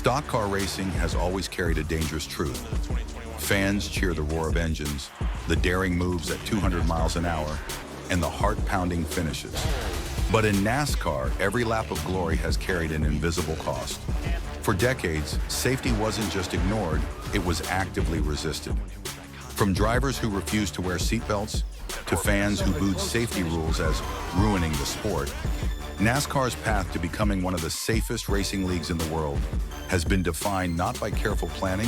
Stock car racing has always carried a dangerous truth. Fans cheer the roar of engines, the daring moves at 200 miles an hour, and the heart-pounding finishes. But in NASCAR, every lap of glory has carried an invisible cost. For decades, safety wasn't just ignored, it was actively resisted. From drivers who refused to wear seatbelts, to fans who booed safety rules as ruining the sport, NASCAR's path to becoming one of the safest racing leagues in the world has been defined not by careful planning,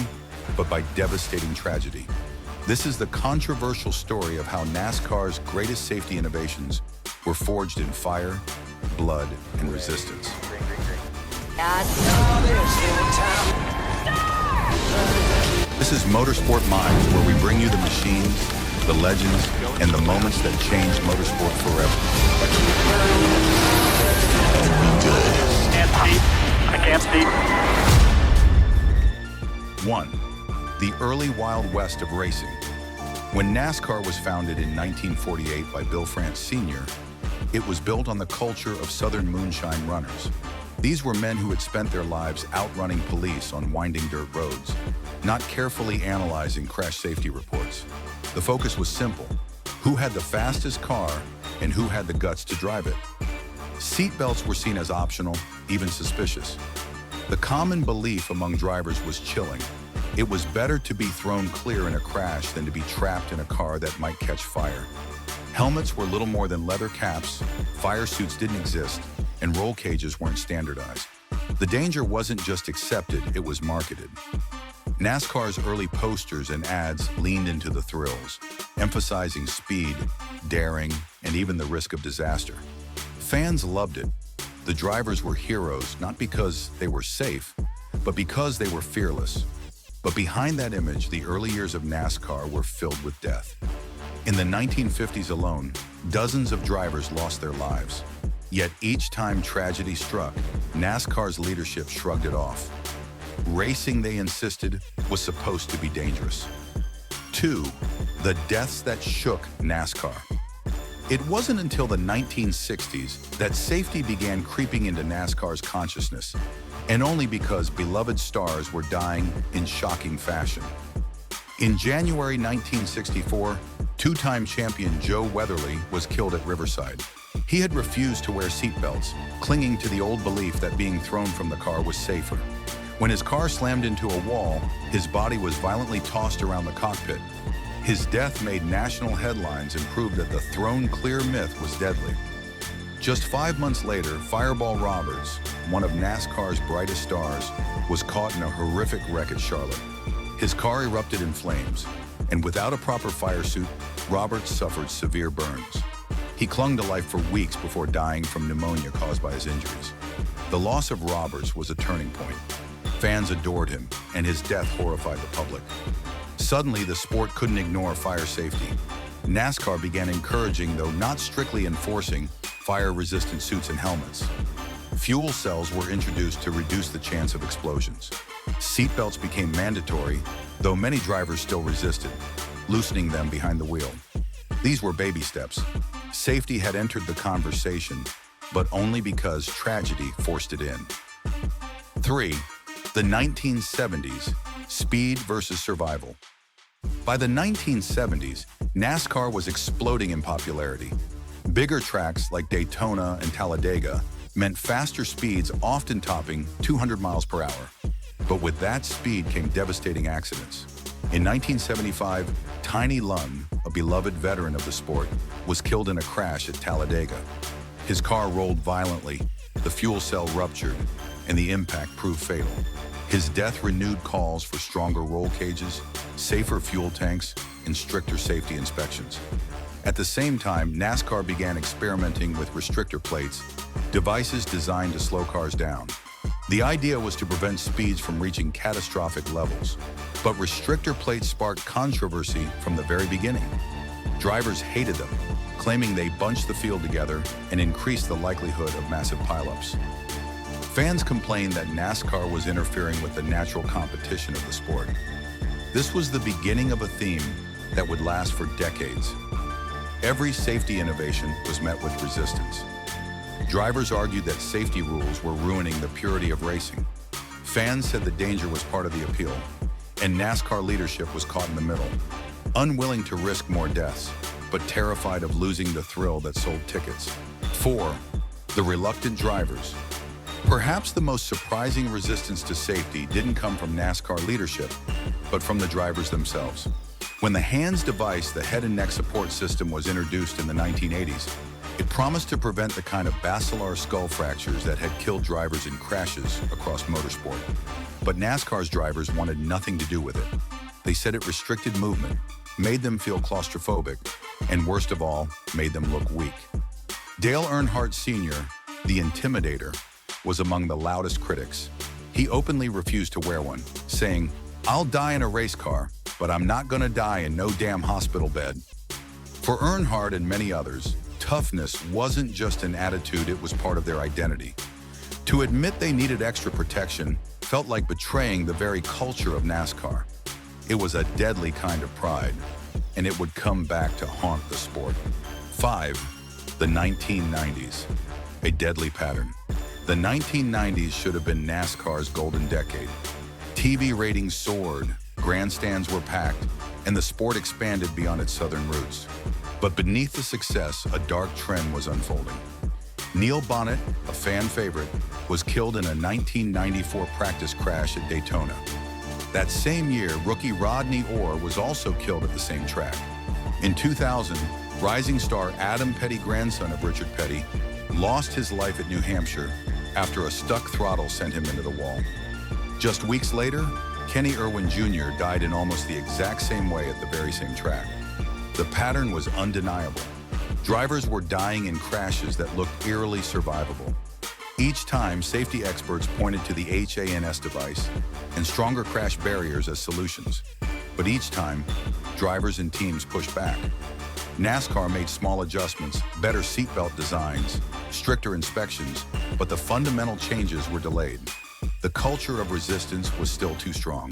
but by devastating tragedy. This is the controversial story of how NASCAR's greatest safety innovations were forged in fire, blood, and resistance. This is Motorsport Minds, where we bring you the machines, the legends, and the moments that changed motorsport forever. I can't speak. 1. The early Wild West of racing. When NASCAR was founded in 1948 by Dale Earnhardt Sr., it was built on the culture of Southern moonshine runners. These were men who had spent their lives outrunning police on winding dirt roads, not carefully analyzing crash safety reports. The focus was simple: who had the fastest car and who had the guts to drive it. Seatbelts were seen as optional, even suspicious. The common belief among drivers was chilling. It was better to be thrown clear in a crash than to be trapped in a car that might catch fire. Helmets were little more than leather caps, fire suits didn't exist, and roll cages weren't standardized. The danger wasn't just accepted, it was marketed. NASCAR's early posters and ads leaned into the thrills, emphasizing speed, daring, and even the risk of disaster. Fans loved it. The drivers were heroes, not because they were safe, but because they were fearless. But behind that image, the early years of NASCAR were filled with death. In the 1950s alone, dozens of drivers lost their lives. Yet each time tragedy struck, NASCAR's leadership shrugged it off. Racing, they insisted, was supposed to be dangerous. 2. The deaths that shook NASCAR. It wasn't until the 1960s that safety began creeping into NASCAR's consciousness, and only because beloved stars were dying in shocking fashion. In January 1964, two-time champion Joe Weatherly was killed at Riverside. He had refused to wear seatbelts, clinging to the old belief that being thrown from the car was safer. When his car slammed into a wall, his body was violently tossed around the cockpit. His death made national headlines and proved that the thrown clear myth was deadly. Just 5 months later, Fireball Roberts, one of NASCAR's brightest stars, was caught in a horrific wreck at Charlotte. His car erupted in flames, and without a proper fire suit, Roberts suffered severe burns. He clung to life for weeks before dying from pneumonia caused by his injuries. The loss of Roberts was a turning point. Fans adored him, and his death horrified the public. Suddenly, the sport couldn't ignore fire safety. NASCAR began encouraging, though not strictly enforcing, fire-resistant suits and helmets. Fuel cells were introduced to reduce the chance of explosions. Seatbelts became mandatory, though many drivers still resisted, loosening them behind the wheel. These were baby steps. Safety had entered the conversation, but only because tragedy forced it in. 3. The 1970s, speed versus survival. By the 1970s, NASCAR was exploding in popularity. Bigger tracks like Daytona and Talladega meant faster speeds, often topping 200 miles per hour. But with that speed came devastating accidents. In 1975, Tiny Lund, a beloved veteran of the sport, was killed in a crash at Talladega. His car rolled violently, the fuel cell ruptured, and the impact proved fatal. His death renewed calls for stronger roll cages, safer fuel tanks, and stricter safety inspections. At the same time, NASCAR began experimenting with restrictor plates, devices designed to slow cars down. The idea was to prevent speeds from reaching catastrophic levels, but restrictor plates sparked controversy from the very beginning. Drivers hated them, claiming they bunched the field together and increased the likelihood of massive pileups. Fans complained that NASCAR was interfering with the natural competition of the sport. This was the beginning of a theme that would last for decades. Every safety innovation was met with resistance. Drivers argued that safety rules were ruining the purity of racing. Fans said the danger was part of the appeal, and NASCAR leadership was caught in the middle, unwilling to risk more deaths, but terrified of losing the thrill that sold tickets. 4. The reluctant drivers. Perhaps the most surprising resistance to safety didn't come from NASCAR leadership, but from the drivers themselves. When the HANDS device, the head and neck support system, was introduced in the 1980s, it promised to prevent the kind of basilar skull fractures that had killed drivers in crashes across motorsport. But NASCAR's drivers wanted nothing to do with it. They said it restricted movement, made them feel claustrophobic, and worst of all, made them look weak. Dale Earnhardt Sr., the Intimidator, was among the loudest critics. He openly refused to wear one, saying, "I'll die in a race car, but I'm not gonna die in no damn hospital bed." For Earnhardt and many others, toughness wasn't just an attitude, it was part of their identity. To admit they needed extra protection felt like betraying the very culture of NASCAR. It was a deadly kind of pride, and it would come back to haunt the sport. 5. The 1990s. A deadly pattern. The 1990s should have been NASCAR's golden decade. TV ratings soared, grandstands were packed, and the sport expanded beyond its southern roots. But beneath the success, a dark trend was unfolding. Neil Bonnet, a fan favorite, was killed in a 1994 practice crash at Daytona. That same year, rookie Rodney Orr was also killed at the same track. In 2000, rising star Adam Petty, grandson of Richard Petty, lost his life at New Hampshire after a stuck throttle sent him into the wall. Just weeks later, Kenny Irwin Jr. died in almost the exact same way at the very same track. The pattern was undeniable. Drivers were dying in crashes that looked eerily survivable. Each time, safety experts pointed to the HANS device and stronger crash barriers as solutions. But each time, drivers and teams pushed back. NASCAR made small adjustments, better seatbelt designs, stricter inspections, but the fundamental changes were delayed. The culture of resistance was still too strong.